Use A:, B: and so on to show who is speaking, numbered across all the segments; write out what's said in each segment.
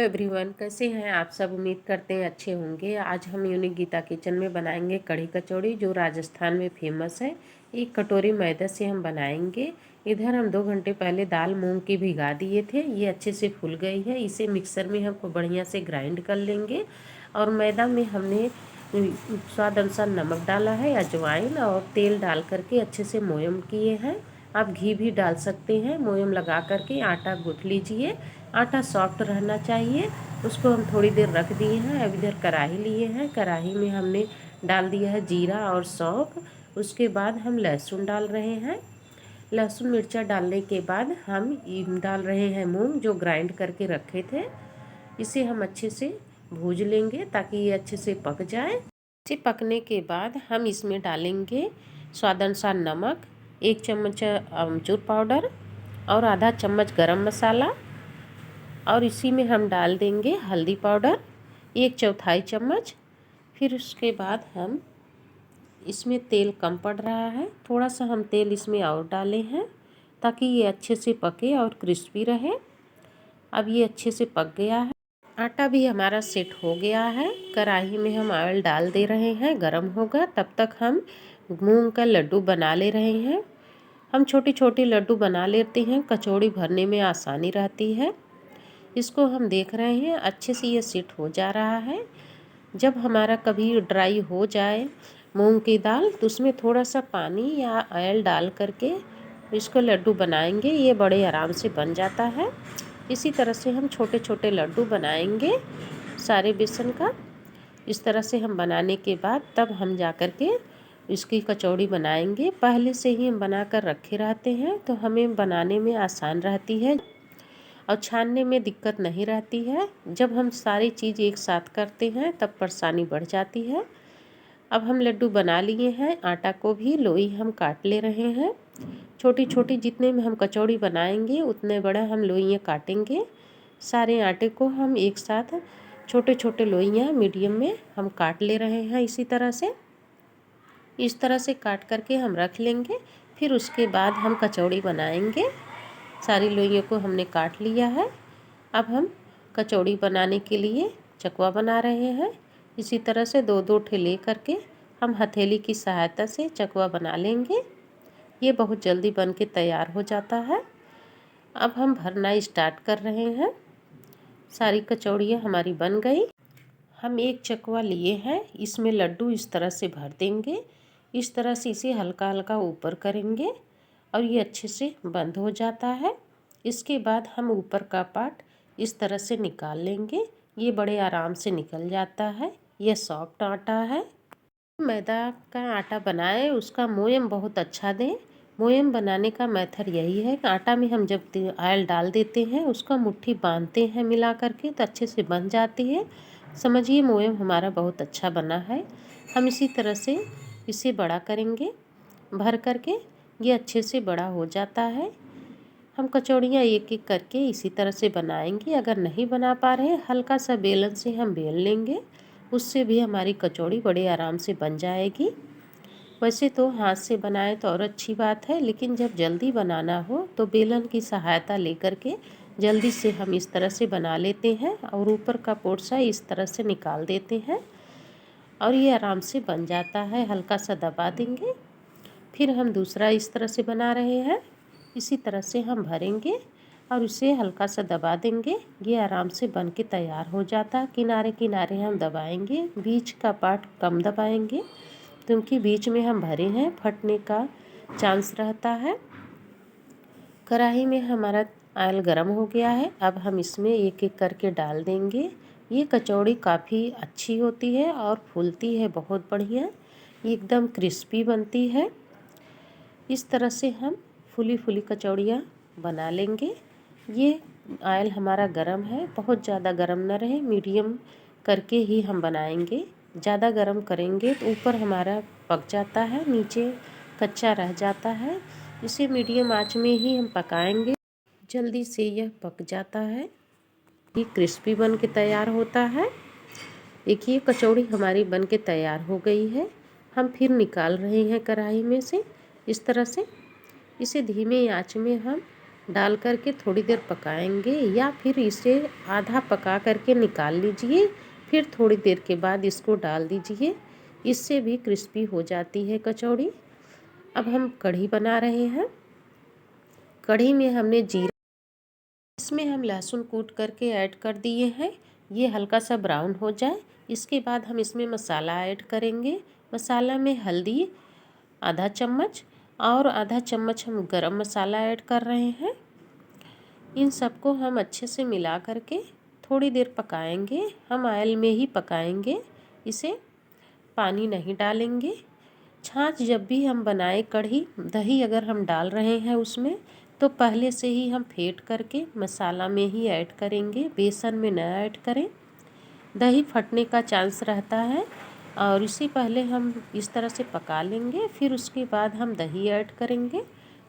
A: Everyone, कैसे हैं आप सब। उम्मीद करते हैं अच्छे होंगे। आज हम यूनिक गीता किचन में बनाएंगे कढ़ी कचौड़ी, जो राजस्थान में फेमस है। एक कटोरी मैदा से हम बनाएंगे। इधर हम 2 घंटे पहले दाल मूंग की भिगा दिए थे। ये अच्छे से फूल गई है। इसे मिक्सर में हमको बढ़िया से ग्राइंड कर लेंगे। और मैदा में हमने स्वाद अनुसार नमक डाला है, अजवाइन और तेल डाल करके अच्छे से मोयम किए हैं। आप घी भी डाल सकते हैं। मोयम लगा करके आटा गूँथ लीजिए। आटा सॉफ्ट रहना चाहिए। उसको हम थोड़ी देर रख दिए हैं। अब इधर कढ़ाई लिए हैं। कढ़ाई में हमने डाल दिया है जीरा और सौंफ। उसके बाद हम लहसुन डाल रहे हैं। लहसुन मिर्चा डालने के बाद हम डाल रहे हैं मूंग, जो ग्राइंड करके रखे थे। इसे हम अच्छे से भूज लेंगे ताकि ये अच्छे से पक जाए। अच्छे पकने के बाद हम इसमें डालेंगे स्वादानुसार नमक, 1 चम्मच अमचूर पाउडर और आधा चम्मच गरम मसाला। और इसी में हम डाल देंगे हल्दी पाउडर 1/4 चम्मच। फिर उसके बाद हम इसमें तेल कम पड़ रहा है, थोड़ा सा हम तेल इसमें और डाले हैं ताकि ये अच्छे से पके और क्रिस्पी रहे। अब ये अच्छे से पक गया है। आटा भी हमारा सेट हो गया है। कढ़ाई में हम ऑयल डाल दे रहे हैं, गरम होगा। तब तक हम मूंग का लड्डू बना ले रहे हैं। हम छोटी छोटी लड्डू बना लेते हैं, कचौड़ी भरने में आसानी रहती है। इसको हम देख रहे हैं अच्छे से ये सेट हो जा रहा है। जब हमारा कभी ड्राई हो जाए मूंग की दाल, तो उसमें थोड़ा सा पानी या ऑयल डाल करके इसको लड्डू बनाएंगे। ये बड़े आराम से बन जाता है। इसी तरह से हम छोटे छोटे लड्डू बनाएंगे सारे बेसन का। इस तरह से हम बनाने के बाद तब हम जा कर के इसकी कचौड़ी बनाएंगे। पहले से ही हम बना कर रखे रहते हैं तो हमें बनाने में आसान रहती है और छानने में दिक्कत नहीं रहती है। जब हम सारी चीज़ एक साथ करते हैं तब परेशानी बढ़ जाती है। अब हम लड्डू बना लिए हैं। आटा को भी लोई हम काट ले रहे हैं। छोटी छोटी जितने में हम कचौड़ी बनाएंगे उतने बड़ा हम लोइयाँ काटेंगे। सारे आटे को हम एक साथ छोटे छोटे लोइयाँ मीडियम में हम काट ले रहे हैं। इस तरह से काट करके हम रख लेंगे। फिर उसके बाद हम कचौड़ी बनाएंगे। सारी लोइयों को हमने काट लिया है। अब हम कचौड़ी बनाने के लिए चकवा बना रहे हैं। इसी तरह से दो दो ठेले करके हम हथेली की सहायता से चकवा बना लेंगे। ये बहुत जल्दी बन के तैयार हो जाता है। अब हम भरना स्टार्ट कर रहे हैं। सारी कचौड़ियाँ हमारी बन गई। हम एक चकवा लिए हैं, इसमें लड्डू इस तरह से भर देंगे। इस तरह से इसे हल्का हल्का ऊपर करेंगे और ये अच्छे से बंद हो जाता है। इसके बाद हम ऊपर का पार्ट इस तरह से निकाल लेंगे। ये बड़े आराम से निकल जाता है। यह सॉफ्ट आटा है। मैदा का आटा बनाए उसका मोयम बहुत अच्छा दें। मोयम बनाने का मेथड यही है कि आटा में हम जब ऑयल डाल देते हैं उसका मुट्ठी बांधते हैं मिला करके, तो अच्छे से बन जाती है। समझिए मोयम हमारा बहुत अच्छा बना है। हम इसी तरह से इसे बड़ा करेंगे भर करके। ये अच्छे से बड़ा हो जाता है। हम कचौड़ियाँ एक एक करके इसी तरह से बनाएंगे। अगर नहीं बना पा रहे हल्का सा बेलन से हम बेल लेंगे, उससे भी हमारी कचौड़ी बड़े आराम से बन जाएगी। वैसे तो हाथ से बनाए तो और अच्छी बात है, लेकिन जब जल्दी बनाना हो तो बेलन की सहायता लेकर के जल्दी से हम इस तरह से बना लेते हैं और ऊपर का पोर्सा इस तरह से निकाल देते हैं और ये आराम से बन जाता है। हल्का सा दबा देंगे। फिर हम दूसरा इस तरह से बना रहे हैं। इसी तरह से हम भरेंगे और उसे हल्का सा दबा देंगे। ये आराम से बन के तैयार हो जाता है। किनारे किनारे हम दबाएंगे, बीच का पार्ट कम दबाएंगे क्योंकि बीच में हम भरे हैं, फटने का चांस रहता है। कढ़ाई में हमारा ऑयल गर्म हो गया है। अब हम इसमें एक एक करके डाल देंगे। ये कचौड़ी काफ़ी अच्छी होती है और फूलती है बहुत बढ़िया, एकदम क्रिस्पी बनती है। इस तरह से हम फूली फूली कचौड़ियाँ बना लेंगे। ये ऑयल हमारा गरम है, बहुत ज़्यादा गरम न रहे, मीडियम करके ही हम बनाएंगे। ज़्यादा गरम करेंगे तो ऊपर हमारा पक जाता है, नीचे कच्चा रह जाता है। इसे मीडियम आंच में ही हम पकाएंगे, जल्दी से यह पक जाता है। ये क्रिस्पी बन के तैयार होता है। देखिए कचौड़ी हमारी बन के तैयार हो गई है। हम फिर निकाल रहे हैं कढ़ाई में से। इस तरह से इसे धीमे आंच में हम डाल करके थोड़ी देर पकाएंगे, या फिर इसे आधा पका करके निकाल लीजिए। फिर थोड़ी देर के बाद इसको डाल दीजिए, इससे भी क्रिस्पी हो जाती है कचौड़ी। अब हम कढ़ी बना रहे हैं। कढ़ी में हमने जीरा, इसमें हम लहसुन कूट करके ऐड कर दिए हैं। ये हल्का सा ब्राउन हो जाए, इसके बाद हम इसमें मसाला ऐड करेंगे। मसाला में हल्दी आधा चम्मच और आधा चम्मच हम गरम मसाला ऐड कर रहे हैं। इन सबको हम अच्छे से मिला करके थोड़ी देर पकाएंगे। हम ऑयल में ही पकाएंगे, इसे पानी नहीं डालेंगे। छाछ जब भी हम बनाएं कढ़ी, दही अगर हम डाल रहे हैं उसमें, तो पहले से ही हम फेंट करके मसाला में ही ऐड करेंगे, बेसन में न ऐड करें। दही फटने का चांस रहता है, और इसी पहले हम इस तरह से पका लेंगे। फिर उसके बाद हम दही ऐड करेंगे।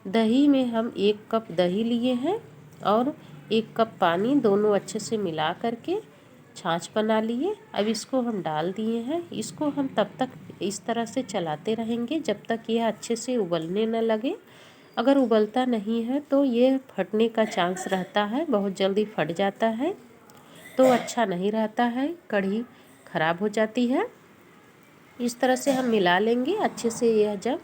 A: दही में हम 1 कप दही लिए हैं और 1 कप पानी, दोनों अच्छे से मिला करके छाछ बना लिए। अब इसको हम डाल दिए हैं। इसको हम तब तक इस तरह से चलाते रहेंगे जब तक यह अच्छे से उबलने न लगे। अगर उबलता नहीं है तो ये फटने का चांस रहता है, बहुत जल्दी फट जाता है, तो अच्छा नहीं रहता है, कढ़ी ख़राब हो जाती है। इस तरह से हम मिला लेंगे अच्छे से। यह जब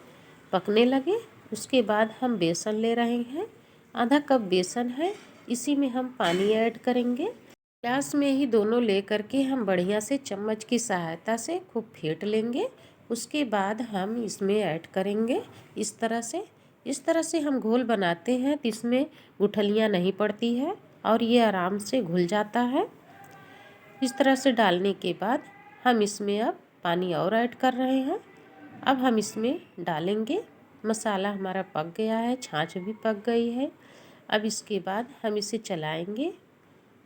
A: पकने लगे, उसके बाद हम बेसन ले रहे हैं। आधा कप बेसन है, इसी में हम पानी ऐड करेंगे। गिलास में ही दोनों ले करके हम बढ़िया से चम्मच की सहायता से खूब फेंट लेंगे। उसके बाद हम इसमें ऐड करेंगे इस तरह से हम घोल बनाते हैं तो इसमें गुठलियाँ नहीं पड़ती है और ये आराम से घुल जाता है। इस तरह से डालने के बाद हम इसमें अब पानी और ऐड कर रहे हैं। अब हम इसमें डालेंगे। मसाला हमारा पक गया है, छाछ भी पक गई है। अब इसके बाद हम इसे चलाएंगे।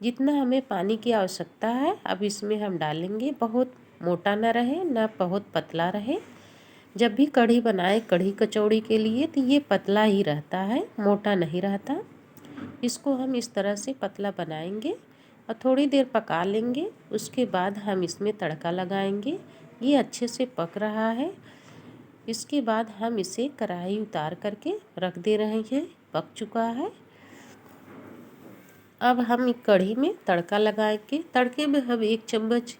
A: जितना हमें पानी की आवश्यकता है अब इसमें हम डालेंगे। बहुत मोटा ना रहे ना बहुत पतला रहे। जब भी कढ़ी बनाए कढ़ी कचौड़ी के लिए तो ये पतला ही रहता है, मोटा नहीं रहता। इसको हम इस तरह से पतला बनाएंगे और थोड़ी देर पका लेंगे। उसके बाद हम इसमें तड़का लगाएंगे। ये अच्छे से पक रहा है। इसके बाद हम इसे कढ़ाई उतार करके रख दे रहे हैं, पक चुका है। अब हम कढ़ी में तड़का लगाएंगे। तड़के में हम 1 चम्मच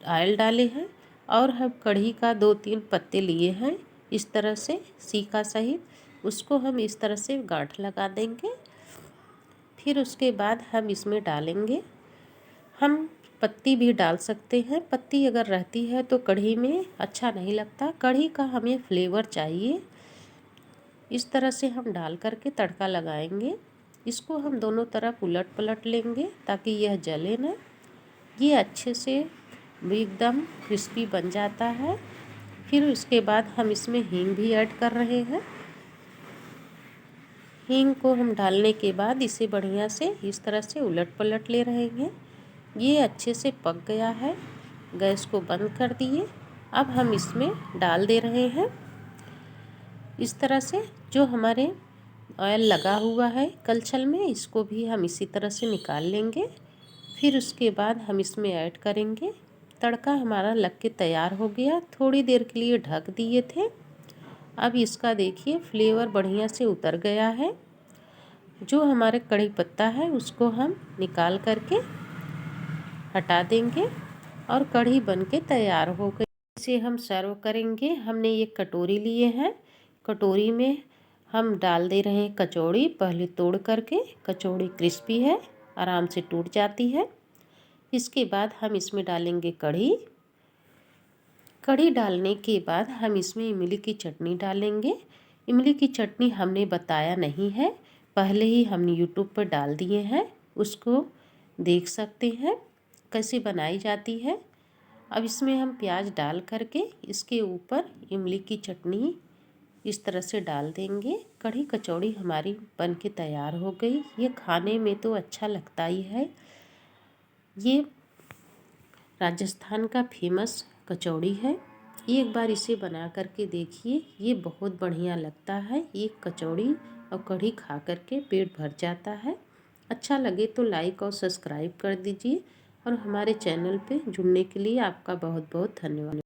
A: ऑयल डाले हैं और हम कढ़ी का 2-3 पत्ते लिए हैं, इस तरह से सीका सहित। उसको हम इस तरह से गांठ लगा देंगे। फिर उसके बाद हम इसमें डालेंगे। हम पत्ती भी डाल सकते हैं, पत्ती अगर रहती है तो कढ़ी में अच्छा नहीं लगता। कढ़ी का हमें फ्लेवर चाहिए। इस तरह से हम डाल करके तड़का लगाएंगे। इसको हम दोनों तरफ उलट पलट लेंगे ताकि यह जले ना। ये अच्छे से एकदम क्रिस्पी बन जाता है। फिर उसके बाद हम इसमें हींग भी ऐड कर रहे हैं। हींग को हम डालने के बाद इसे बढ़िया से इस तरह से उलट पलट ले रहे हैं। ये अच्छे से पक गया है। गैस को बंद कर दिए। अब हम इसमें डाल दे रहे हैं इस तरह से। जो हमारे ऑयल लगा हुआ है कलछल में, इसको भी हम इसी तरह से निकाल लेंगे। फिर उसके बाद हम इसमें ऐड करेंगे। तड़का हमारा लग के तैयार हो गया। थोड़ी देर के लिए ढक दिए थे। अब इसका देखिए फ्लेवर बढ़िया से उतर गया है। जो हमारे कड़ी पत्ता है उसको हम निकाल करके हटा देंगे और कढ़ी बन के तैयार हो गई। इसे हम सर्व करेंगे। हमने ये कटोरी लिए हैं। कटोरी में हम डाल दे रहे हैं कचौड़ी। पहले तोड़ करके, कचौड़ी क्रिस्पी है, आराम से टूट जाती है। इसके बाद हम इसमें डालेंगे कढ़ी। कढ़ी डालने के बाद हम इसमें इमली की चटनी डालेंगे। इमली की चटनी हमने बताया नहीं है, पहले ही हमने यूट्यूब पर डाल दिए हैं, उसको देख सकते हैं कैसे बनाई जाती है। अब इसमें हम प्याज डाल करके इसके ऊपर इमली की चटनी इस तरह से डाल देंगे। कढ़ी कचौड़ी हमारी बन के तैयार हो गई। ये खाने में तो अच्छा लगता ही है। ये राजस्थान का फेमस कचौड़ी है। एक बार इसे बना करके देखिए, ये बहुत बढ़िया लगता है। एक कचौड़ी और कढ़ी खा करके पेट भर जाता है। अच्छा लगे तो लाइक और सब्सक्राइब कर दीजिए और हमारे चैनल पे जुड़ने के लिए आपका बहुत बहुत धन्यवाद।